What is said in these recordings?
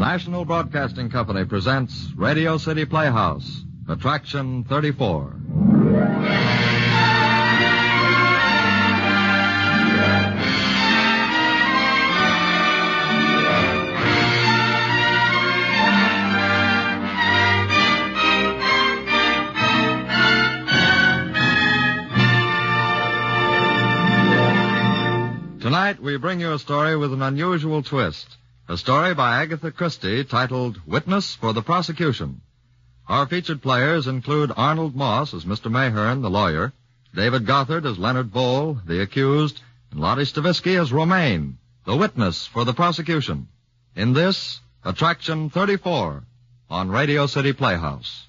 National Broadcasting Company presents Radio City Playhouse, Attraction 34. Tonight, we bring you a story with an unusual twist. A story by Agatha Christie titled Witness for the Prosecution. Our featured players include Arnold Moss as Mr. Mayhern, the lawyer, David Gothard as Leonard Bowl, the accused, and Lottie Stavisky as Romaine, the witness for the prosecution. In this, Attraction 34 on Radio City Playhouse.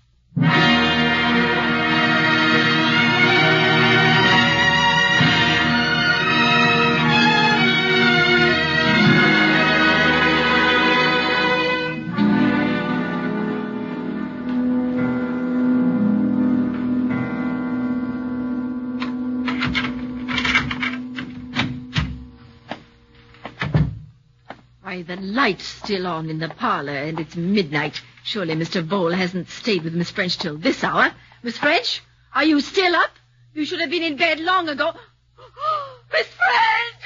The light's still on in the parlor, and it's midnight. Surely Mr. Bowl hasn't stayed with Miss French till this hour. Miss French, are you still up? You should have been in bed long ago. Miss French!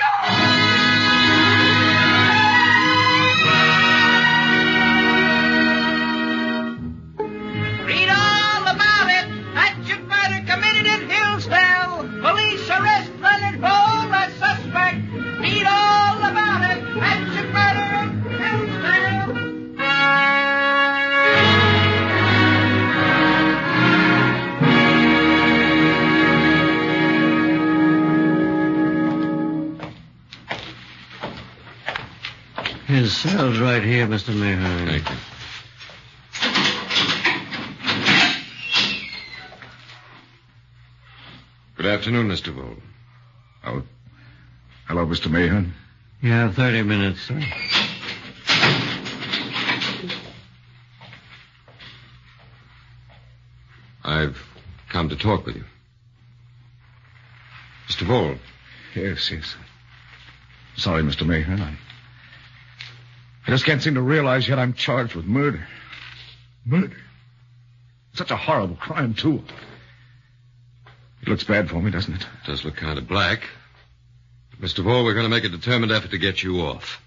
Read all about it. Hatchet murder committed in Hillsdale. Police arrest Leonard Bowl as suspect. Read all about it. Hatchet murder in Hillsdale. His cell's right here, Mr. Mayhern. Thank you. Good afternoon, Mr. Bowl. Oh, hello, Mr. Mayhern. You have 30 minutes, sir. I've come to talk with you. Mr. Bowl. Yes. Sorry, Mr. Mayhern. I just can't seem to realize yet I'm charged with murder. Murder? Such a horrible crime, too. It looks bad for me, doesn't it? It does look kind of black. But Mr. Bowl, we're going to make a determined effort to get you off.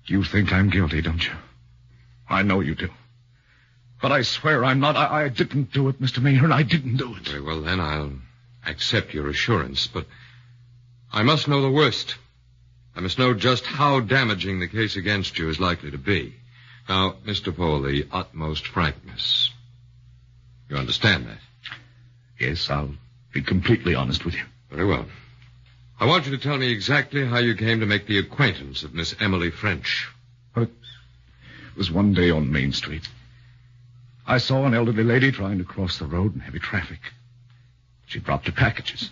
You think I'm guilty, don't you? I know you do. But I swear I'm not. I didn't do it, Mr. Mayhern. I didn't do it. Very well, then I'll accept your assurance. But I must know the worst. I must know just how damaging the case against you is likely to be. Now, Mr. Bowl, the utmost frankness. You understand that? Yes, I'll be completely honest with you. Very well. I want you to tell me exactly how you came to make the acquaintance of Miss Emily French. It was one day on Main Street. I saw an elderly lady trying to cross the road in heavy traffic. She dropped her packages.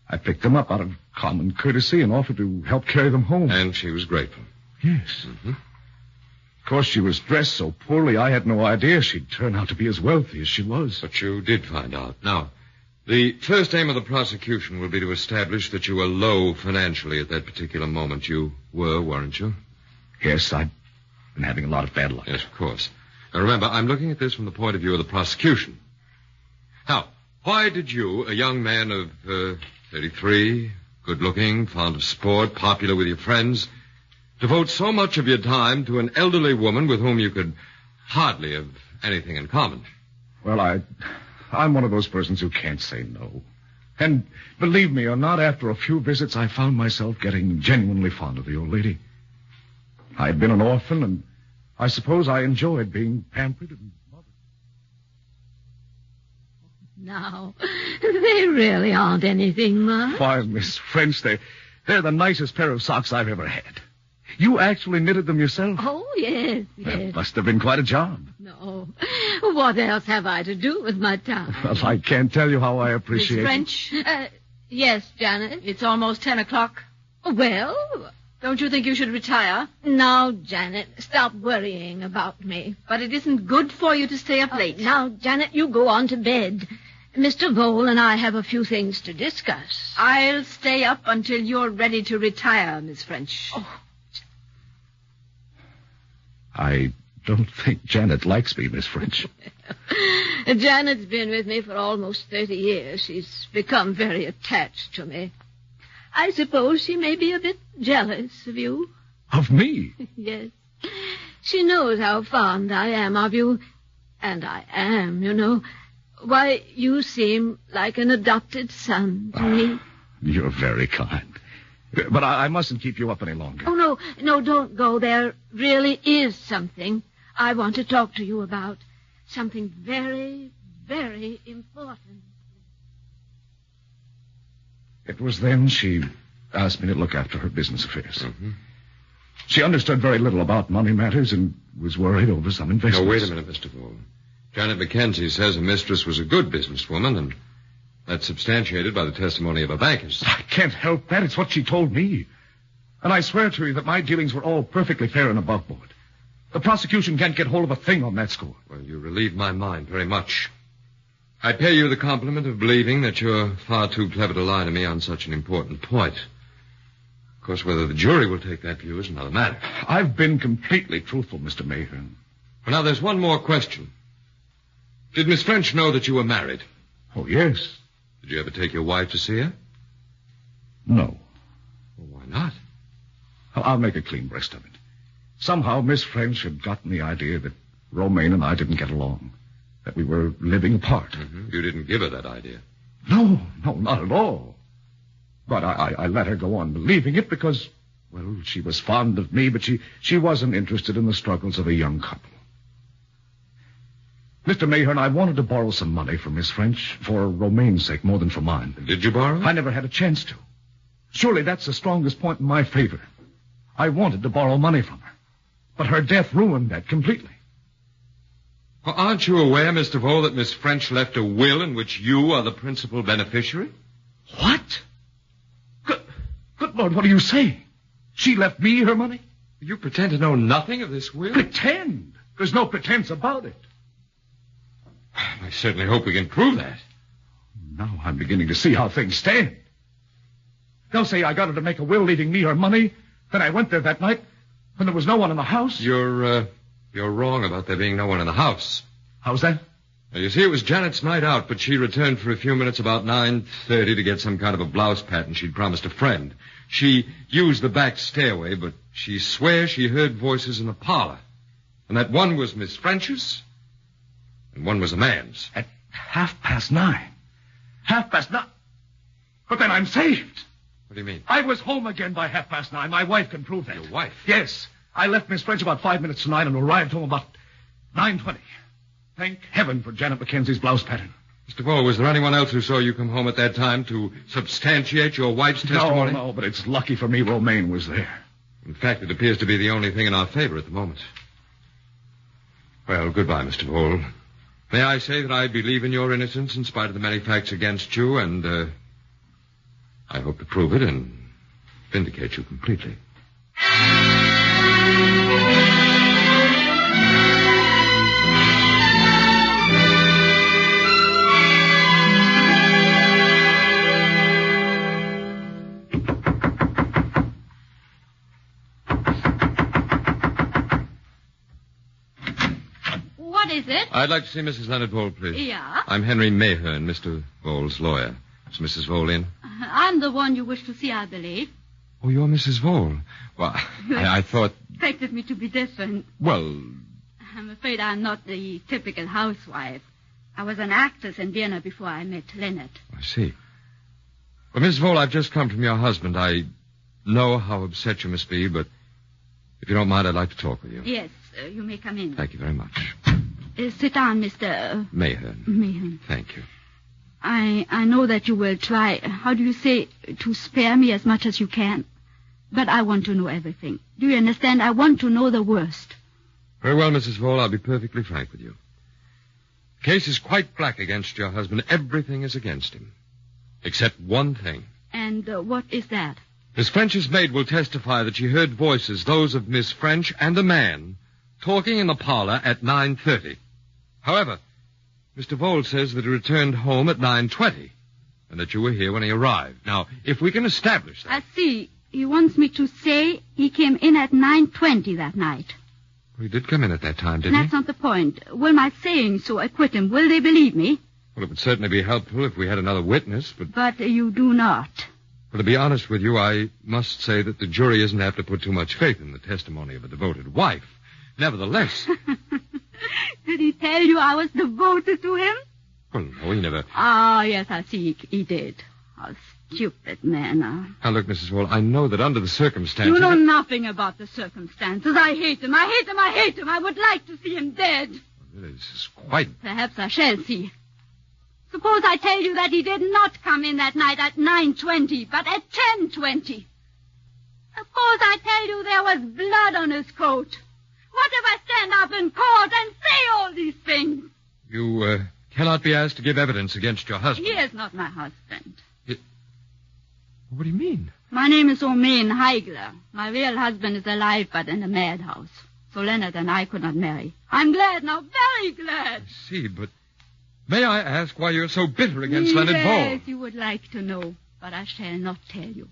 I picked them up out of common courtesy and offered to help carry them home. And she was grateful. Yes. Mm-hmm. Of course, she was dressed so poorly, I had no idea she'd turn out to be as wealthy as she was. But you did find out. Now, the first aim of the prosecution will be to establish that you were low financially at that particular moment. You were, weren't you? Yes, I've been having a lot of bad luck. Yes, of course. Now, remember, I'm looking at this from the point of view of the prosecution. Now, why did you, a young man of 33, good-looking, fond of sport, popular with your friends, devote so much of your time to an elderly woman with whom you could hardly have anything in common? Well, I'm one of those persons who can't say no. And believe me or not, after a few visits, I found myself getting genuinely fond of the old lady. I'd been an orphan, and I suppose I enjoyed being pampered and mothered. Now, they really aren't anything, Ma. Why, Miss French, they're the nicest pair of socks I've ever had. You actually knitted them yourself? Oh, yes. That must have been quite a job. No. What else have I to do with my time? Well, I can't tell you how I appreciate Miss French? Yes, Janet. It's almost 10 o'clock. Well, don't you think you should retire? Now, Janet, stop worrying about me. But it isn't good for you to stay up late. Now, Janet, you go on to bed. Mr. Bowl and I have a few things to discuss. I'll stay up until you're ready to retire, Miss French. Oh. I don't think Janet likes me, Miss French. Janet's been with me for almost 30 years. She's become very attached to me. I suppose she may be a bit jealous of you. Of me? Yes. She knows how fond I am of you. And I am, you know. Why, you seem like an adopted son to me. You're very kind. But I mustn't keep you up any longer. Oh, no, don't go. There really is something I want to talk to you about. Something very, very important. It was then she asked me to look after her business affairs. Mm-hmm. She understood very little about money matters and was worried over some investments. Now, wait a minute, Mr. Vole. Janet Mackenzie says her mistress was a good businesswoman, and that's substantiated by the testimony of her bankers. I can't help that. It's what she told me. And I swear to you that my dealings were all perfectly fair and above board. The prosecution can't get hold of a thing on that score. Well, you relieve my mind very much. I pay you the compliment of believing that you're far too clever to lie to me on such an important point. Of course, whether the jury will take that view is another matter. I've been completely truthful, Mr. Mayhern. Well, now, there's one more question. Did Miss French know that you were married? Oh, yes. Did you ever take your wife to see her? No. Well, why not? I'll make a clean breast of it. Somehow Miss French had gotten the idea that Romaine and I didn't get along, that we were living apart. Mm-hmm. You didn't give her that idea. No, not at all. But I let her go on believing it because, well, she was fond of me, but she wasn't interested in the struggles of a young couple. Mr. Mayhern, I wanted to borrow some money from Miss French for Romaine's sake more than for mine. Did you borrow it? I never had a chance to. Surely that's the strongest point in my favor. I wanted to borrow money from her. But her death ruined that completely. Well, aren't you aware, Mr. Vole, that Miss French left a will in which you are the principal beneficiary? What? Good Lord, what are you saying? She left me her money? You pretend to know nothing of this will? Pretend? There's no pretense about it. I certainly hope we can prove that. Now I'm beginning to see how things stand. They'll say I got her to make a will leaving me her money. Then I went there that night when there was no one in the house. You're wrong about there being no one in the house. How's that? Now, you see, it was Janet's night out, but she returned for a few minutes about 9:30 to get some kind of a blouse pattern she'd promised a friend. She used the back stairway, but she swears she heard voices in the parlor. And that one was Miss French's, and one was a man's. At 9:30. 9:30? But then I'm saved. What do you mean? I was home again by 9:30. My wife can prove that. Your wife? Yes. I left Miss French about 5 minutes to 9 and arrived home about 9:20. Thank heaven for Janet Mackenzie's blouse pattern. Mr. Vole, was there anyone else who saw you come home at that time to substantiate your wife's testimony? No, but it's lucky for me Romaine was there. In fact, it appears to be the only thing in our favor at the moment. Well, goodbye, Mr. Vole. May I say that I believe in your innocence in spite of the many facts against you, and I hope to prove it and vindicate you completely. What is it? I'd like to see Mrs. Leonard Vole, please. Yeah? I'm Henry Mayhern, Mr. Vole's lawyer. Is Mrs. Vole in? I'm the one you wish to see, I believe. Oh, you're Mrs. Vole. Well, I thought... Expected me to be different. Well... I'm afraid I'm not the typical housewife. I was an actress in Vienna before I met Leonard. I see. Well, Mrs. Vole, I've just come from your husband. I know how upset you must be, but if you don't mind, I'd like to talk with you. Yes, you may come in. Thank you very much. Sit down, Mr. Mayhern. Mayhern. Thank you. I know that you will try, how do you say, to spare me as much as you can. But I want to know everything. Do you understand? I want to know the worst. Very well, Mrs. Vole, I'll be perfectly frank with you. The case is quite black against your husband. Everything is against him. Except one thing. And what is that? Miss French's maid will testify that she heard voices, those of Miss French and a man, talking in the parlor at 9:30. However, Mr. Vole says that he returned home at 9:20, and that you were here when he arrived. Now, if we can establish that... I see. He wants me to say he came in at 9:20 that night. He did come in at that time, didn't That's not the point. Will my saying so acquit him? Will they believe me? Well, it would certainly be helpful if we had another witness, but... But you do not. Well, to be honest with you, I must say that the jury isn't apt to put too much faith in the testimony of a devoted wife. Nevertheless... Did he tell you I was devoted to him? Well, no, he never... Ah, yes, I see he did. How stupid man. Now, look, Mrs. Wall, I know that under the circumstances... You know nothing about the circumstances. I hate him. I hate him. I hate him. I would like to see him dead. This is quite... Perhaps I shall see. Suppose I tell you that he did not come in that night at 9:20, but at 10:20. Suppose I tell you there was blood on his coat. What if I stand up in court and say all these things? You, cannot be asked to give evidence against your husband. He is not my husband. What do you mean? My name is Romaine Heigler. My real husband is alive, but in a madhouse. So Leonard and I could not marry. I'm glad now, very glad. I see, but may I ask why you're so bitter against Leonard Ball? Yes, you would like to know, but I shall not tell you.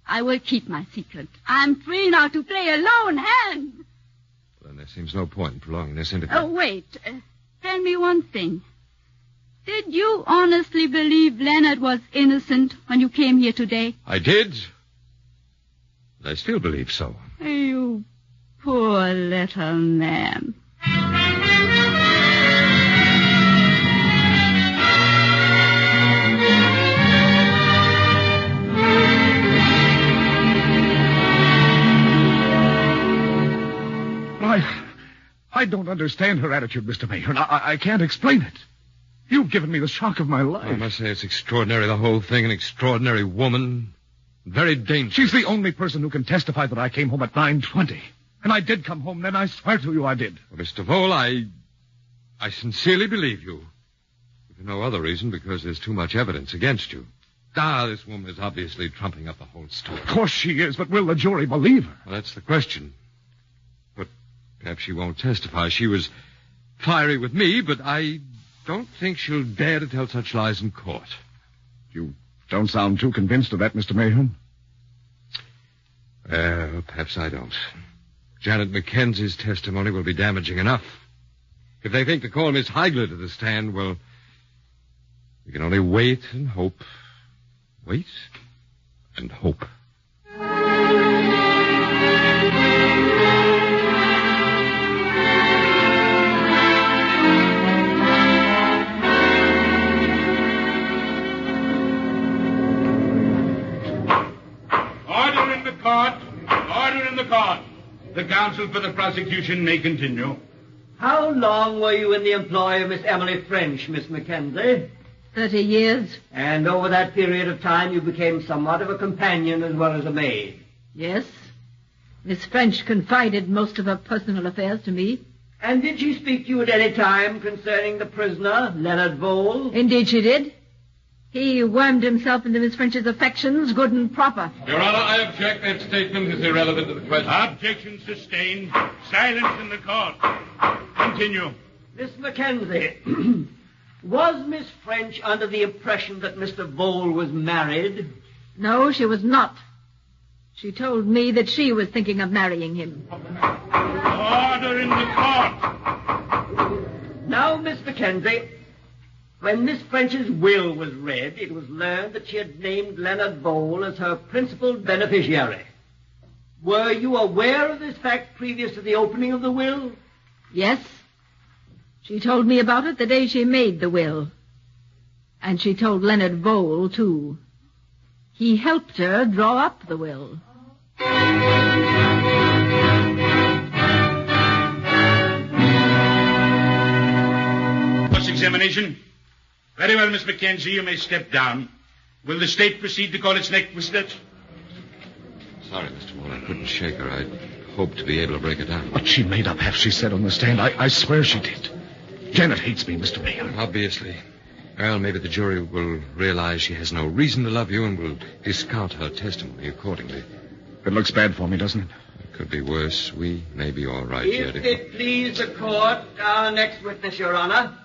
I will keep my secret. I'm free now to play a lone hand. Then there seems no point in prolonging this interview. Oh, wait. Tell me one thing. Did you honestly believe Leonard was innocent when you came here today? I did. But I still believe so. You poor little man. I don't understand her attitude, Mr. Mayhew. I can't explain it. You've given me the shock of my life. I must say it's extraordinary, the whole thing. An extraordinary woman. Very dangerous. She's the only person who can testify that I came home at 9:20. And I did come home then. I swear to you I did. Well, Mr. Vole, I sincerely believe you. If for no other reason, because there's too much evidence against you. This woman is obviously trumping up the whole story. Of course she is, but will the jury believe her? Well, that's the question. But perhaps she won't testify. She was fiery with me, but I don't think she'll dare to tell such lies in court. You don't sound too convinced of that, Mr. Mayhew. Perhaps I don't. Janet Mackenzie's testimony will be damaging enough. If they think to call Miss Heigler to the stand, well, we can only wait and hope. Wait and hope. Order in the court. Order in the court. The counsel for the prosecution may continue. How long were you in the employ of Miss Emily French, Miss Mackenzie? 30 years. And over that period of time you became somewhat of a companion as well as a maid. Yes. Miss French confided most of her personal affairs to me. And did she speak to you at any time concerning the prisoner, Leonard Vole? Indeed she did. He wormed himself into Miss French's affections, good and proper. Your Honor, I object. That statement is irrelevant to the question. Objection sustained. Silence in the court. Continue. Miss Mackenzie, was Miss French under the impression that Mr. Vole was married? No, she was not. She told me that she was thinking of marrying him. Order in the court. Now, Miss Mackenzie, when Miss French's will was read, it was learned that she had named Leonard Vole as her principal beneficiary. Were you aware of this fact previous to the opening of the will? Yes. She told me about it the day she made the will. And she told Leonard Vole, too. He helped her draw up the will. Cross-examination. Very well, Miss Mackenzie, you may step down. Will the state proceed to call its next witness? Sorry, Mr. Moore, I couldn't shake her. I hoped to be able to break her down. But she made up half she said on the stand. I swear she did. Janet hates me, Mr. Mayhew. Obviously. Well, maybe the jury will realize she has no reason to love you and will discount her testimony accordingly. It looks bad for me, doesn't it? It could be worse. We may be all right If yet. it please the court, our next witness, Your Honor.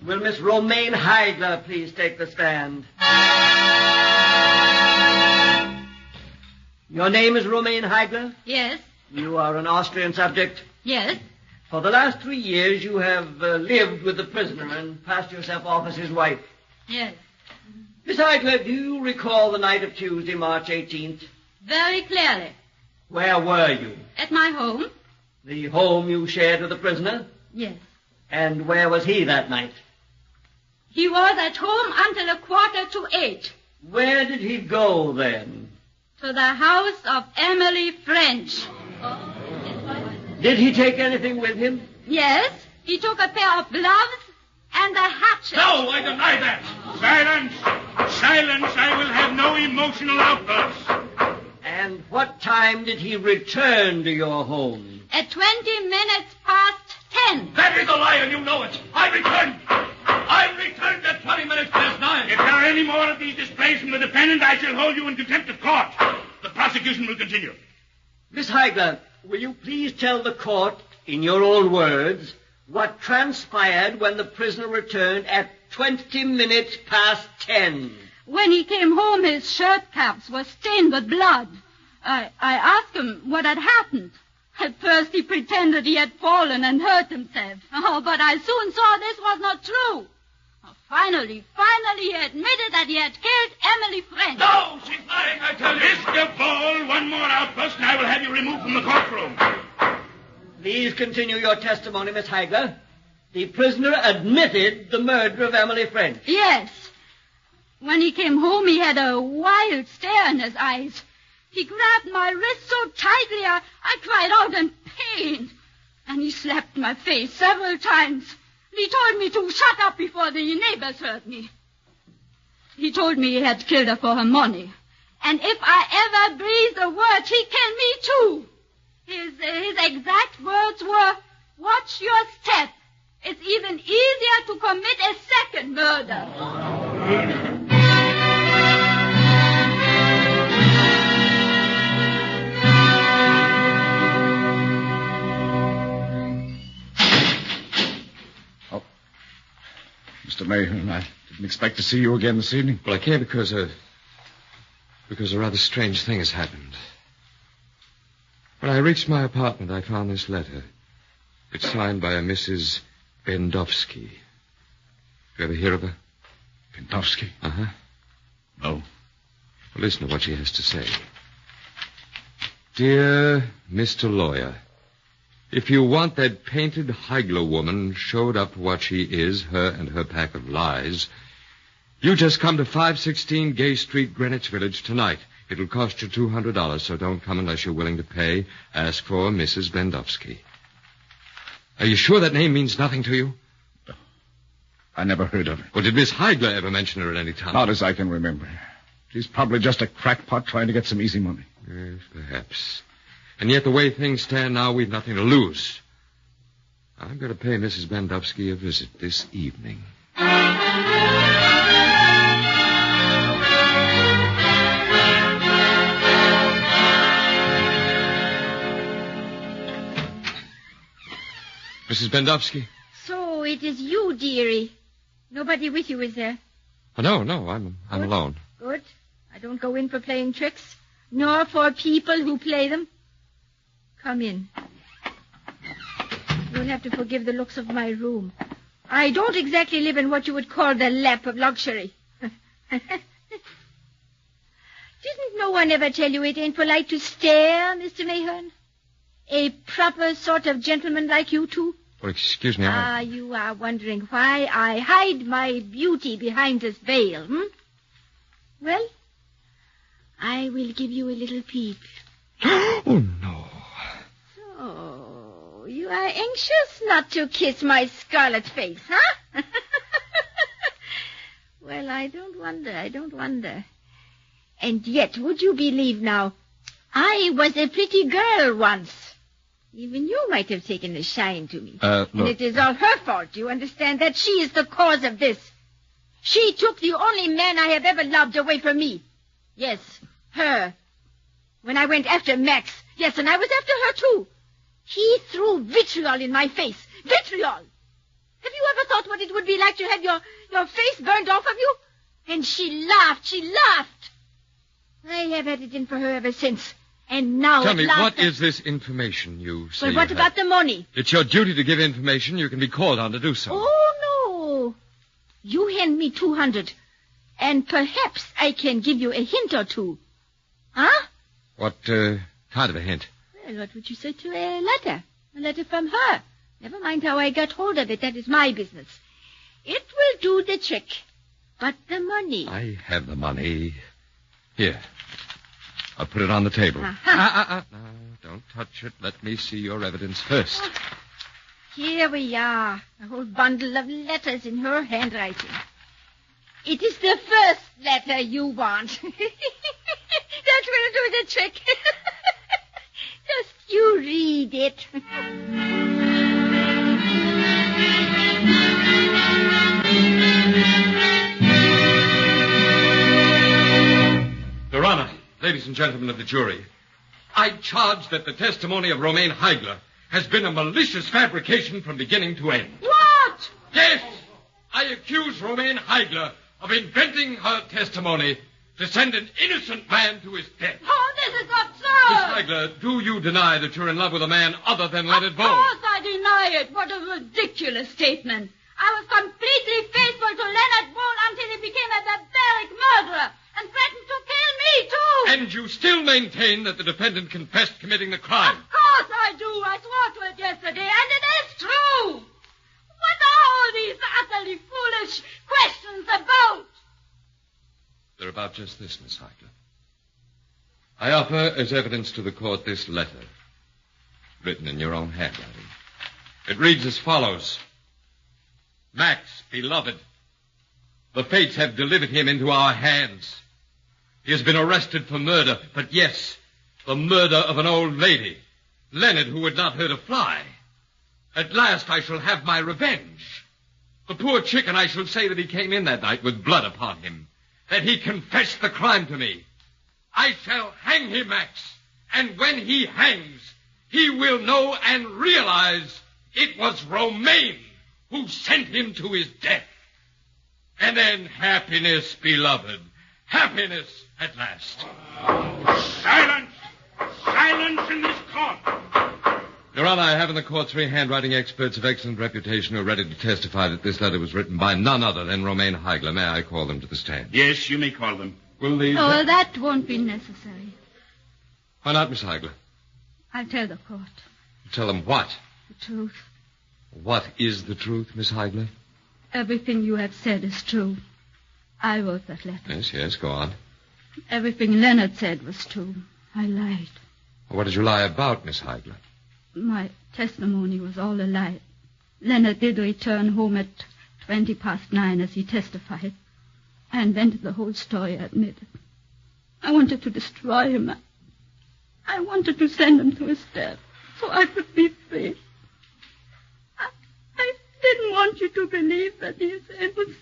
Will Miss Romaine Heigler please take the stand? Your name is Romaine Heigler? Yes. You are an Austrian subject? Yes. For the last 3 years, you have lived with the prisoner and passed yourself off as his wife. Yes. Miss Heigler, do you recall the night of Tuesday, March 18th? Very clearly. Where were you? At my home? The home you shared with the prisoner? Yes. And where was he that night? He was at home until 7:45. Where did he go then? To the house of Emily French. Did he take anything with him? Yes. He took a pair of gloves and a hatchet. No, I deny that. Silence! Silence! I will have no emotional outbursts. And what time did he return to your home? At 20 minutes past 10. That is a lie, and you know it. I returned at 20 minutes past 9. If there are any more of these displays from the defendant, I shall hold you in contempt of court. The prosecution will continue. Miss Heigler, will you please tell the court, in your own words, what transpired when the prisoner returned at 20 minutes past 10? When he came home, his shirt cuffs were stained with blood. I asked him what had happened. At first he pretended he had fallen and hurt himself. Oh, but I soon saw this was not true. Finally, he admitted that he had killed Emily French. No, she's lying, I tell you. Mr. Ball, one more outburst and I will have you removed from the courtroom. Please continue your testimony, Miss Heigler. The prisoner admitted the murder of Emily French. Yes. When he came home, he had a wild stare in his eyes. He grabbed my wrist so tightly, I cried out in pain. And he slapped my face several times. He told me to shut up before the neighbors heard me. He told me he had killed her for her money. And if I ever breathed a word, he'd kill me too. His exact words were, "Watch your step. It's even easier to commit a second murder." Mr. Mayhew, I didn't expect to see you again this evening. Well, I came because a rather strange thing has happened. When I reached my apartment, I found this letter. It's signed by a Mrs. Bendowski. You ever hear of her? Bendowski? Uh-huh. No. Well, listen to what she has to say. Dear Mr. Lawyer, if you want that painted Heigler woman showed up for what she is, her and her pack of lies, you just come to 516 Gay Street, Greenwich Village tonight. It'll cost you $200, so don't come unless you're willing to pay. Ask for Mrs. Bendowski. Are you sure that name means nothing to you? No. I never heard of her. Well, did Miss Heigler ever mention her at any time? Not as I can remember. She's probably just a crackpot trying to get some easy money. Yes, perhaps. And yet the way things stand now, we've nothing to lose. I'm going to pay Mrs. Bendowski a visit this evening. Mrs. Bendowski? So it is you, dearie. Nobody with you, is there? Oh, no, I'm alone. Good. I don't go in for playing tricks, nor for people who play them. Come in. You'll have to forgive the looks of my room. I don't exactly live in what you would call the lap of luxury. Didn't no one ever tell you it ain't polite to stare, Mr. Mayhew? A proper sort of gentleman like you two? Well, excuse me, you are wondering why I hide my beauty behind this veil, Well, I will give you a little peep. Oh, no. So, you are anxious not to kiss my scarlet face, huh? Well, I don't wonder. And yet, would you believe now, I was a pretty girl once. Even you might have taken a shine to me. Look. And it is all her fault, you understand, that she is the cause of this. She took the only man I have ever loved away from me. Yes, her. When I went after Max, yes, and I was after her too. He threw vitriol in my face. Vitriol! Have you ever thought what it would be like to have your face burned off of you? And she laughed. I have had it in for her ever since. And now Tell at me, last... what is this information you say But you what have? about the money? It's your duty to give information. You can be called on to do so. Oh, no. You hand me 200, and perhaps I can give you a hint or two. Huh? What kind of a hint? Well, what would you say to a letter? A letter from her. Never mind how I got hold of it. That is my business. It will do the trick. But the money... I have the money. Here. I'll put it on the table. Uh-huh. No, don't touch it. Let me see your evidence first. Oh, here we are. A whole bundle of letters in her handwriting. It is the first letter you want. That will do the trick. Just you read it. Your Honor, ladies and gentlemen of the jury, I charge that the testimony of Romaine Heigler has been a malicious fabrication from beginning to end. What? Yes! I accuse Romaine Heigler of inventing her testimony to send an innocent man to his death. Oh, this is Miss absurd. Heigler, do you deny that you're in love with a man other than Leonard Of Bowles? course I deny it. What a ridiculous statement. I was completely faithful to Leonard Bowles until he became a barbaric murderer and threatened to kill me, too. And you still maintain that the defendant confessed committing the crime? Of course I do. I swore to it yesterday, and it is true. What are all these utterly foolish questions about? They're about just this, Miss Heigler. I offer as evidence to the court this letter, written in your own handwriting. It reads as follows. Max, beloved, the fates have delivered him into our hands. He has been arrested for murder, but yes, the murder of an old lady, Leonard, who would not hurt a fly. At last I shall have my revenge. The poor chicken, I shall say that he came in that night with blood upon him, that he confessed the crime to me. I shall hang him, Max, and when he hangs, he will know and realize it was Romaine who sent him to his death. And then happiness, beloved, happiness at last. Silence! Silence in this court! Your Honor, I have in the court 3 handwriting experts of excellent reputation who are ready to testify that this letter was written by none other than Romaine Heigler. May I call them to the stand? Yes, you may call them. Will these... Oh, that won't be necessary. Why not, Miss Heigler? I'll tell the court Tell them what? the truth. What is the truth, Miss Heigler? Everything you have said is true. I wrote that letter. Yes, go on. Everything Leonard said was true. I lied. What did you lie about, Miss Heigler? My testimony was all a lie. Leonard did return home at 9:20 as he testified. I invented the whole story, I admit it. I wanted to destroy him. I wanted to send him to his death so I could be free. I didn't want you to believe that he is innocent.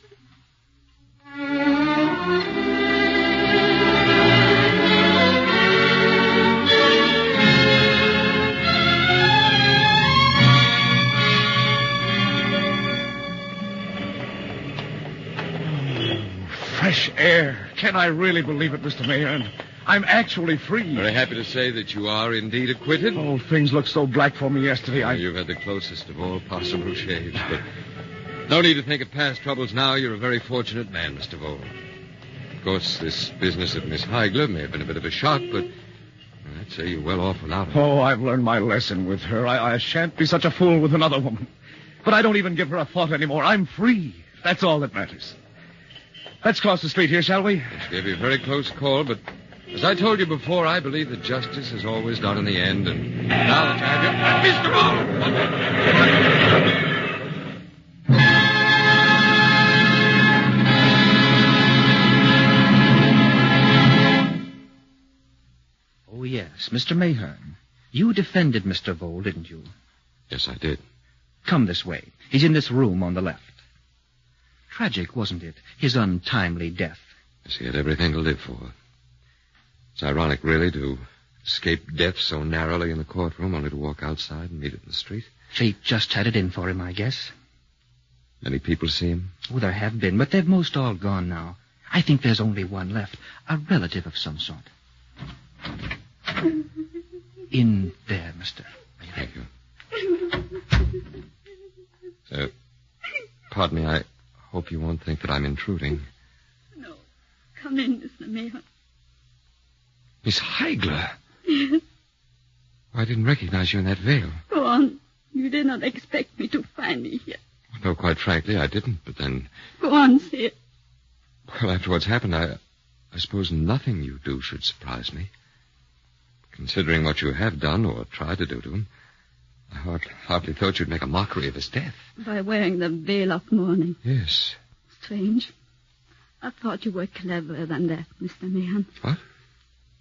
Fresh air. Can I really believe it, Mr. Mayor? I'm actually free. Very happy to say that you are indeed acquitted. Oh, things looked so black for me yesterday. You've had the closest of all possible shaves, but no need to think of past troubles now. You're a very fortunate man, Mr. Vole. Of course, this business of Miss Heigler may have been a bit of a shock, but I'd say you're well off without her. Oh, I've learned my lesson with her. I shan't be such a fool with another woman. But I don't even give her a thought anymore. I'm free. That's all that matters. Let's cross the street here, shall we? It gave you a very close call, but as I told you before, I believe that justice is always done in the end, and now that you have Mr. Vole! Oh, yes, Mr. Mayhern. You defended Mr. Vole, didn't you? Yes, I did. Come this way. He's in this room on the left. Tragic, wasn't it? His untimely death. Yes, he had everything to live for. It's ironic, really, to escape death so narrowly in the courtroom, only to walk outside and meet it in the street. Fate just had it in for him, I guess. Many people see him? Oh, there have been, but they've most all gone now. I think there's only one left, a relative of some sort. in there, mister. Thank you. Pardon me, I hope you won't think that I'm intruding. No. Come in, Mr. Mayor. Miss Heigler. Yes. I didn't recognize you in that veil. Go on. You did not expect me to find me here. No, quite frankly, I didn't, but then... Go on, say it. Well, after what's happened, I suppose nothing you do should surprise me. Considering what you have done or tried to do to him, I hardly thought you'd make a mockery of his death. By wearing the veil of mourning. Yes. Strange. I thought you were cleverer than that, Mr. Mahan. What?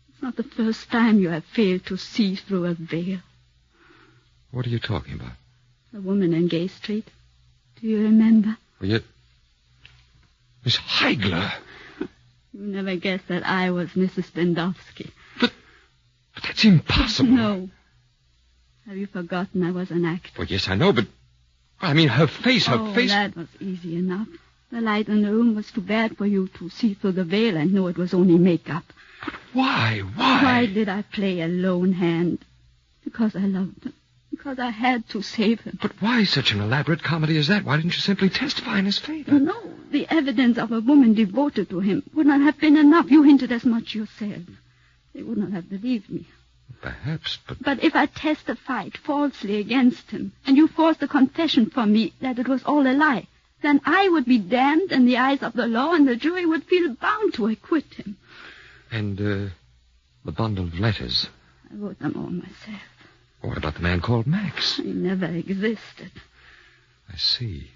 It's not the first time you have failed to see through a veil. What are you talking about? The woman in Gay Street. Do you remember? Well, yet... Miss Heigler. You never guessed that I was Mrs. Bendowski. But that's impossible. No. Have you forgotten I was an actor? Well, yes, I know, but... I mean, her face... That was easy enough. The light in the room was too bad for you to see through the veil and know it was only makeup. But why? Why did I play a lone hand? Because I loved him. Because I had to save him. But why such an elaborate comedy as that? Why didn't you simply testify in his favor? No, the evidence of a woman devoted to him would not have been enough. You hinted as much yourself. They would not have believed me. Perhaps, but... But if I testified falsely against him, and you forced a confession from me that it was all a lie, then I would be damned in the eyes of the law, and the jury would feel bound to acquit him. And, the bundle of letters? I wrote them all myself. What about the man called Max? He never existed. I see.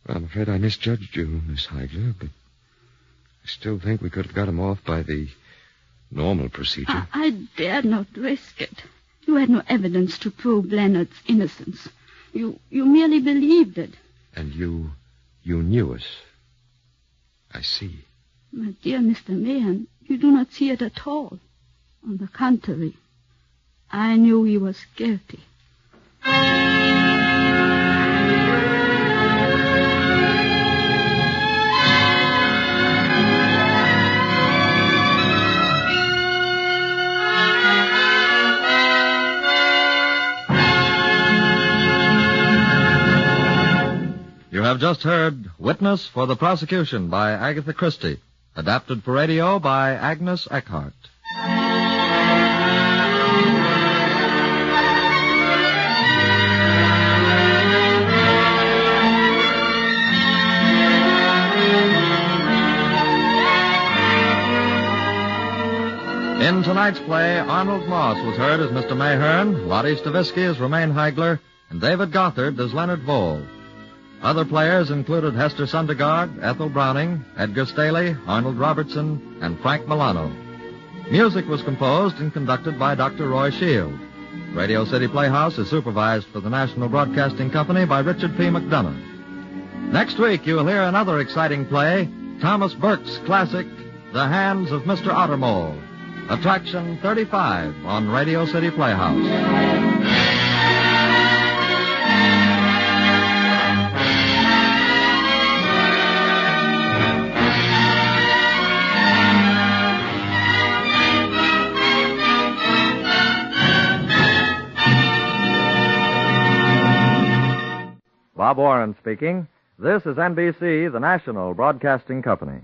Well, I'm afraid I misjudged you, Miss Heigler, but I still think we could have got him off by the normal procedure. I dared not risk it. You had no evidence to prove Leonard's innocence. You merely believed it. And you knew it. I see. My dear Mr. Mahan, you do not see it at all. On the contrary, I knew he was guilty. You have just heard Witness for the Prosecution by Agatha Christie, adapted for radio by Agnes Eckhart. In tonight's play, Arnold Moss was heard as Mr. Mayhern, Lottie Stavisky as Romaine Heigler, and David Gothard as Leonard Vole. Other players included Hester Sundergaard, Ethel Browning, Edgar Staley, Arnold Robertson, and Frank Milano. Music was composed and conducted by Dr. Roy Shield. Radio City Playhouse is supervised for the National Broadcasting Company by Richard P. McDonough. Next week, you'll hear another exciting play, Thomas Burke's classic, The Hands of Mr. Ottermole. Attraction 35 on Radio City Playhouse. Bob Warren speaking. This is NBC, the National Broadcasting Company.